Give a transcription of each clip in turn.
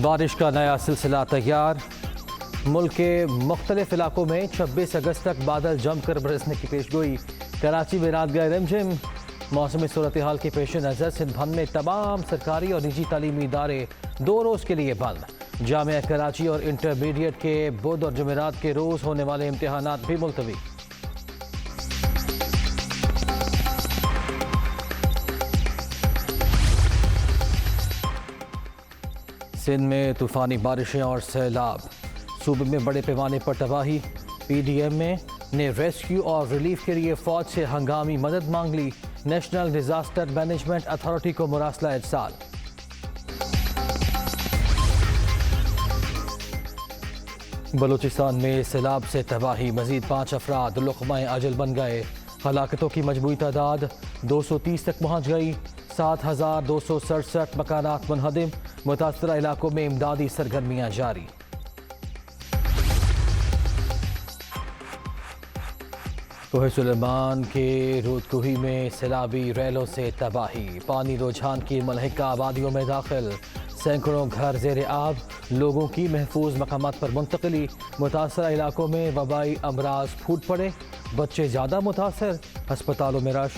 بارش کا نیا سلسلہ تیار، ملک کے مختلف علاقوں میں 26 اگست تک بادل جم کر برسنے کی پیشگوئی، کراچی میں رات گئے رمجم۔ موسمی صورتحال کے پیش نظر سندھ بھر میں تمام سرکاری اور نجی تعلیمی ادارے 2 روز کے لیے بند۔ جامعہ کراچی اور انٹرمیڈیٹ کے بدھ اور جمعرات کے روز ہونے والے امتحانات بھی ملتوی۔ سندھ میں طوفانی بارشیں اور سیلاب، صوبے میں بڑے پیمانے پر تباہی۔ پی ڈی ایم نے ریسکیو اور ریلیف کے لیے فوج سے ہنگامی مدد مانگ لی، نیشنل ڈیزاسٹر مینجمنٹ اتھارٹی کو مراسلہ ارسال۔ بلوچستان میں سیلاب سے تباہی، مزید 5 افراد لقمہ اجل بن گئے، ہلاکتوں کی مجموعی تعداد 230 تک پہنچ گئی، 7267 مکانات منہدم، متاثرہ علاقوں میں امدادی سرگرمیاں جاری۔ کوہ سلیمان کے رودکوہی میں سیلابی ریلوں سے تباہی، پانی رجحان کی ملحقہ آبادیوں میں داخل، سینکڑوں گھر زیر آب، لوگوں کی محفوظ مقامات پر منتقلی، متاثرہ علاقوں میں وبائی امراض پھوٹ پڑے، بچے زیادہ متاثر، ہسپتالوں میں رش۔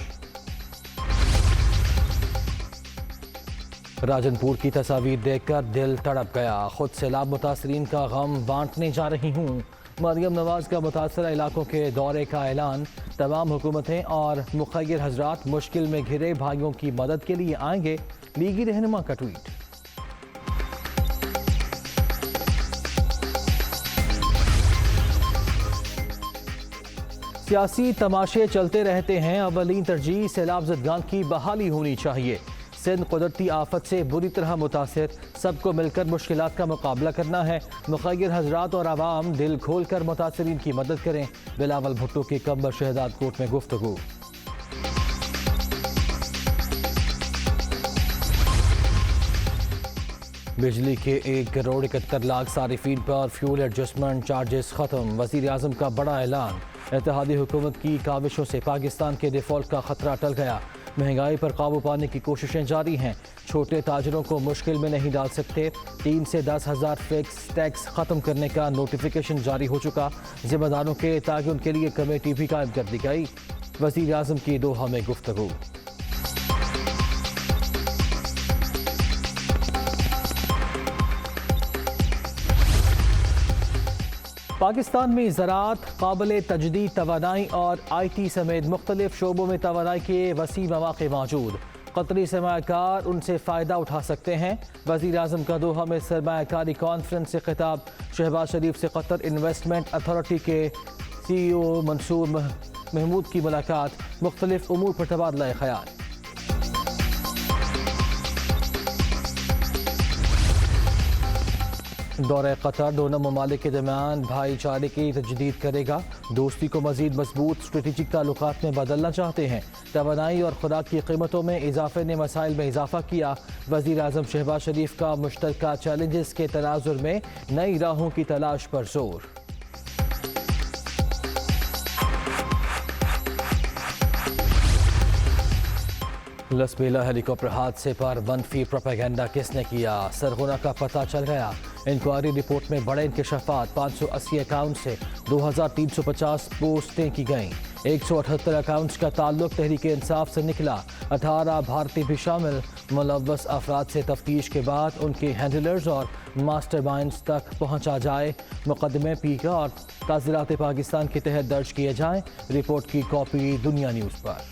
راجن پور کی تصاویر دیکھ کر دل تڑپ گیا، خود سیلاب متاثرین کا غم بانٹنے جا رہی ہوں۔ مریم نواز کا متاثرہ علاقوں کے دورے کا اعلان، تمام حکومتیں اور مخیر حضرات مشکل میں گھرے بھائیوں کی مدد کے لیے آئیں گے، لیگی رہنما کا ٹویٹ۔ سیاسی تماشے چلتے رہتے ہیں، اولین ترجیح سیلاب زدگان کی بحالی ہونی چاہیے۔ سندھ قدرتی آفت سے بری طرح متاثر، سب کو مل کر مشکلات کا مقابلہ کرنا ہے، مخیر حضرات اور عوام دل کھول کر متاثرین کی مدد کریں۔ بلاول بھٹو کی قبر شہداد کوٹ میں گفتگو۔ بجلی کے 1 کروڑ 71 لاکھ صارفین پر فیول ایڈجسٹمنٹ چارجز ختم، وزیر اعظم کا بڑا اعلان۔ اتحادی حکومت کی کاوشوں سے پاکستان کے ڈیفالٹ کا خطرہ ٹل گیا، مہنگائی پر قابو پانے کی کوششیں جاری ہیں، چھوٹے تاجروں کو مشکل میں نہیں ڈال سکتے، 3 سے 10 ہزار فکس ٹیکس ختم کرنے کا نوٹیفیکیشن جاری ہو چکا، ذمہ داروں کے تعین کے لیے کمیٹی بھی قائم کر دی گئی۔ وزیر اعظم کی دوحہ میں گفتگو۔ پاکستان میں زراعت، قابل تجدید توانائی اور آئی ٹی سمیت مختلف شعبوں میں توانائی کے وسیع مواقع موجود، قطری سرمایہ کار ان سے فائدہ اٹھا سکتے ہیں۔ وزیر اعظم کا دوحہ میں سرمایہ کاری کانفرنس سے خطاب، شہباز شریف سے قطر انویسٹمنٹ اتھارٹی کے سی ای او منصور محمود کی ملاقات، مختلف امور پر تبادلہ خیال۔ دورہ قطر دونوں ممالک کے درمیان بھائی چارے کی تجدید کرے گا، دوستی کو مزید مضبوط اسٹریٹجک تعلقات میں بدلنا چاہتے ہیں۔ توانائی اور خوراک کی قیمتوں میں اضافے نے مسائل میں اضافہ کیا، وزیر اعظم شہباز شریف کا مشترکہ چیلنجز کے تناظر میں نئی راہوں کی تلاش پر زور۔ لس بیلا ہیلی کاپٹر حادثے پر منفی پروپیگنڈا کس نے کیا، سرغنہ کا پتہ چل گیا، انکوائری رپورٹ میں بڑے انکشافات، 580 اکاؤنٹ سے 2350 پوسٹیں کی گئیں، 178 اکاؤنٹس کا تعلق تحریک انصاف سے نکلا، 18 بھارتی بھی شامل، ملوث افراد سے تفتیش کے بعد ان کے ہینڈلرز اور ماسٹر مائنڈز تک پہنچا جائے، مقدمے پی کا اور تعزیرات پاکستان کے تحت درج کیے جائیں، رپورٹ کی کاپی دنیا نیوز پر۔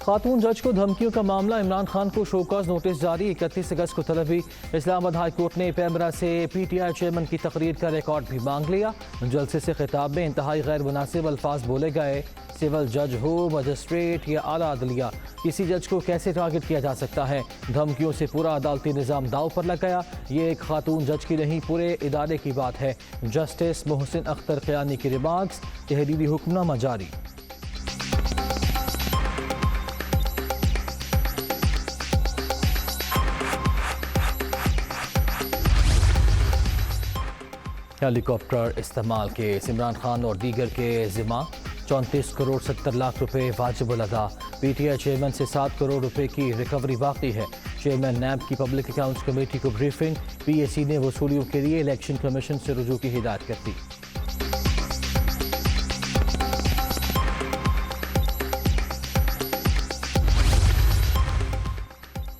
خاتون جج کو دھمکیوں کا معاملہ، عمران خان کو شوکاز نوٹس جاری، 31 اگست کو طلبی، اسلام آباد ہائی کورٹ نے پیمرا سے پی ٹی آئی چیئرمین کی تقریر کا ریکارڈ بھی مانگ لیا، جلسے سے خطاب میں انتہائی غیر مناسب الفاظ بولے گئے، سول جج ہو، مجسٹریٹ یا اعلیٰ عدلیہ، کسی جج کو کیسے ٹارگٹ کیا جا سکتا ہے، دھمکیوں سے پورا عدالتی نظام داؤ پر لگ گیا، یہ ایک خاتون جج کی نہیں پورے ادارے کی بات ہے، جسٹس محسن اختر قیانی کی ریمارکس، تحریری حکم نامہ جاری۔ ہیلی کاپٹر استعمال کیس، عمران خان اور دیگر کے ذمہ 34 کروڑ 70 لاکھ روپے واجب الادا۔ پی ٹی آئی چیئرمین سے 7 کروڑ روپے کی ریکوری باقی ہے۔ چیئرمین نیب کی پبلک اکاؤنٹس کمیٹی کو بریفنگ، پی اے سی نے وصولیوں کے لیے الیکشن کمیشن سے رجوع کی ہدایت کر دی۔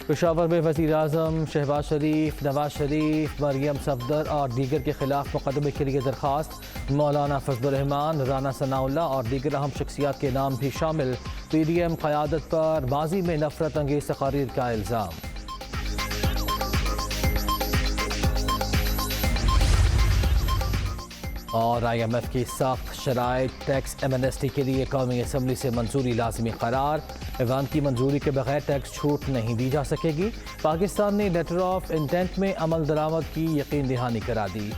پشاور میں وزیر اعظم شہباز شریف، نواز شریف، مریم صفدر اور دیگر کے خلاف مقدمے کے لیے درخواست۔ مولانا فضل الرحمان، رانا ثناء اللہ اور دیگر اہم شخصیات کے نام بھی شامل۔ پی ڈی ایم قیادت پر ماضی میں نفرت انگیز تقاریر کا الزام۔ اور آئی ایم ایف کی سخت شرائط ٹیکس ایمنسٹی کے لیے قومی اسمبلی سے منظوری لازمی قرار۔ ایوان کی منظوری کے بغیر ٹیکس چھوٹ نہیں دی جا سکے گی۔ پاکستان نے لیٹر آف انٹینٹ میں عمل درآمد کی یقین دہانی کرا دی۔